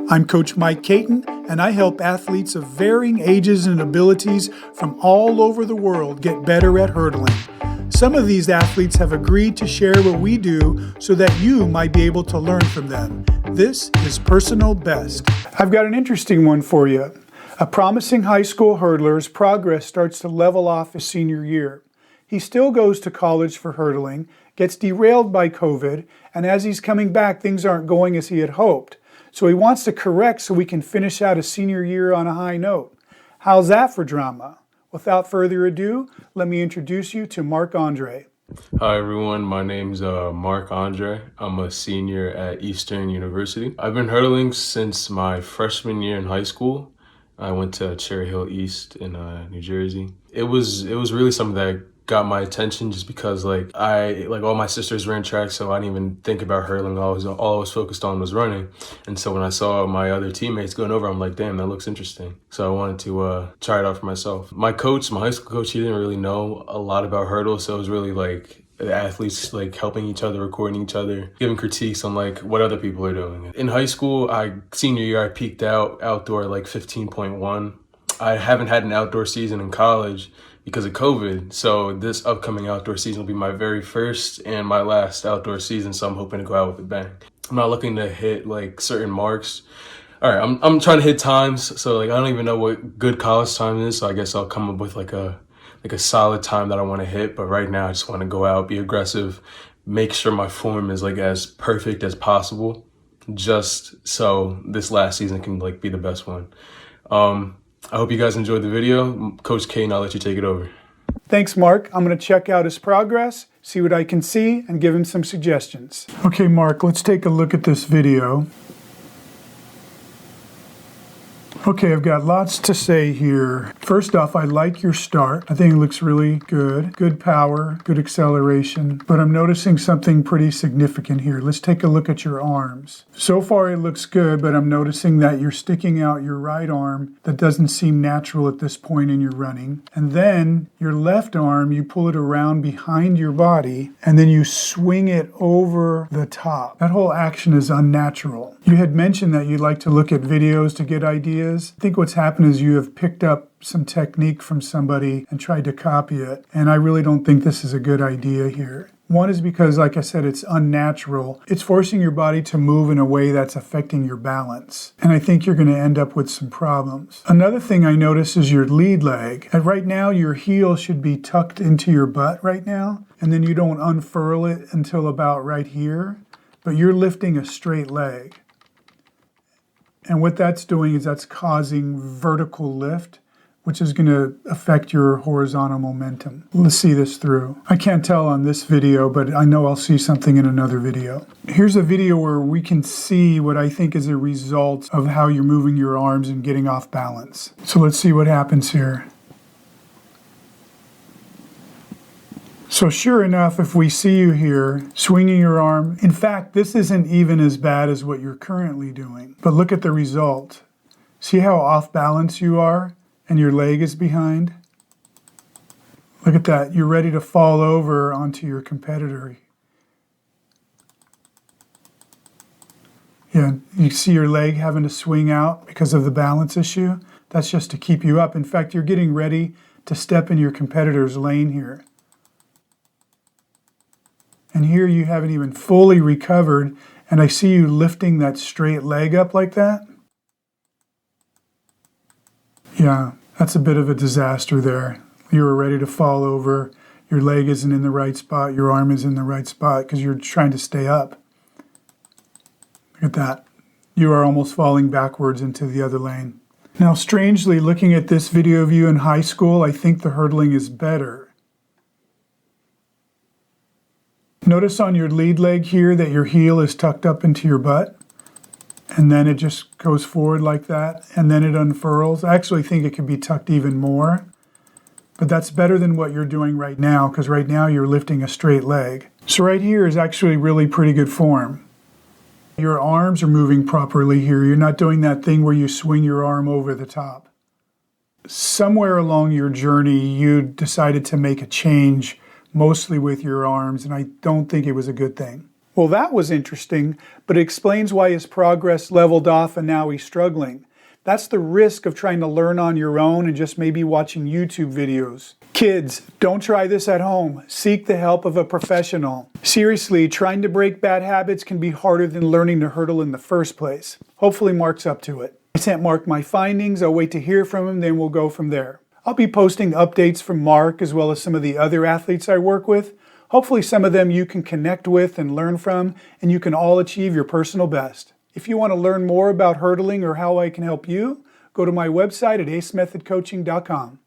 I'm Coach Mike Caton, and I help athletes of varying ages and abilities from all over the world get better at hurdling. Some of these athletes have agreed to share what we do so that you might be able to learn from them. This is Personal Best. I've got an interesting one for you. A promising high school hurdler's progress starts to level off his senior year. He still goes to college for hurdling, gets derailed by COVID, and as he's coming back, things aren't going as he had hoped. So he wants to correct so we can finish out his senior year on a high note. How's that for drama? Without further ado, let me introduce you to Marc Andre. Hi everyone, my name's Marc Andre. I'm a senior at Eastern University. I've been hurdling since my freshman year in high school. I went to Cherry Hill East in New Jersey. It was really something that got my attention just because all my sisters ran track, so I didn't even think about hurdling. All I was focused on was running. And so when I saw my other teammates going over, I'm like, damn, that looks interesting. So I wanted to try it out for myself. My high school coach, he didn't really know a lot about hurdles, so it was really like the athletes helping each other, recording each other, giving critiques on what other people are doing. In high school, senior year, I peaked outdoor 15.1. I haven't had an outdoor season in college because of COVID. So this upcoming outdoor season will be my very first and my last outdoor season. So I'm hoping to go out with a bang. I'm not looking to hit certain marks. All right, I'm trying to hit times. So I don't even know what good college time is. So I guess I'll come up with a solid time that I want to hit. But right now I just want to go out, be aggressive, make sure my form is as perfect as possible, just so this last season can be the best one. I hope you guys enjoyed the video. Coach Caton, I'll let you take it over. Thanks, Marc. I'm going to check out his progress, see what I can see, and give him some suggestions. Okay, Marc, let's take a look at this video. Okay, I've got lots to say here. First off, I like your start. I think it looks really good. Good power, good acceleration, but I'm noticing something pretty significant here. Let's take a look at your arms. So far it looks good, but I'm noticing that you're sticking out your right arm. That doesn't seem natural at this point in your running. And then your left arm, you pull it around behind your body, and then you swing it over the top. That whole action is unnatural. You had mentioned that you like to look at videos to get ideas. I think what's happened is you have picked up some technique from somebody and tried to copy it, and I really don't think this is a good idea here. One is because, like I said, it's unnatural. It's forcing your body to move in a way that's affecting your balance, and I think you're going to end up with some problems. Another thing I notice is your lead leg. And right now, your heel should be tucked into your butt right now, and then you don't unfurl it until about right here, but you're lifting a straight leg. And what that's doing is that's causing vertical lift, which is going to affect your horizontal momentum. Let's see this through. I can't tell on this video, but I know I'll see something in another video. Here's a video where we can see what I think is a result of how you're moving your arms and getting off balance. So let's see what happens here. So sure enough, if we see you here swinging your arm, in fact, this isn't even as bad as what you're currently doing. But look at the result. See how off balance you are and your leg is behind? Look at that. You're ready to fall over onto your competitor. Yeah, you see your leg having to swing out because of the balance issue? That's just to keep you up. In fact, you're getting ready to step in your competitor's lane here. And here you haven't even fully recovered, and I see you lifting that straight leg up like that. Yeah, that's a bit of a disaster there. You were ready to fall over, your leg isn't in the right spot, your arm is in the right spot because you're trying to stay up. Look at that. You are almost falling backwards into the other lane. Now, strangely, looking at this video of you in high school, I think the hurdling is better. Notice on your lead leg here that your heel is tucked up into your butt, and then it just goes forward like that, and then it unfurls. I actually think it could be tucked even more, but that's better than what you're doing right now, because right now you're lifting a straight leg. So right here is actually really pretty good form. Your arms are moving properly here. You're not doing that thing where you swing your arm over the top. Somewhere along your journey, you decided to make a change mostly with your arms, and I don't think it was a good thing. Well, that was interesting, but it explains why his progress leveled off and now he's struggling. That's the risk of trying to learn on your own and just maybe watching YouTube videos. Kids, don't try this at home. Seek the help of a professional. Seriously, trying to break bad habits can be harder than learning to hurdle in the first place. Hopefully Marc's up to it. I sent Marc my findings. I'll wait to hear from him, then we'll go from there. I'll be posting updates from Marc as well as some of the other athletes I work with. Hopefully some of them you can connect with and learn from, and you can all achieve your personal best. If you want to learn more about hurdling or how I can help you, go to my website at acemethodcoaching.com.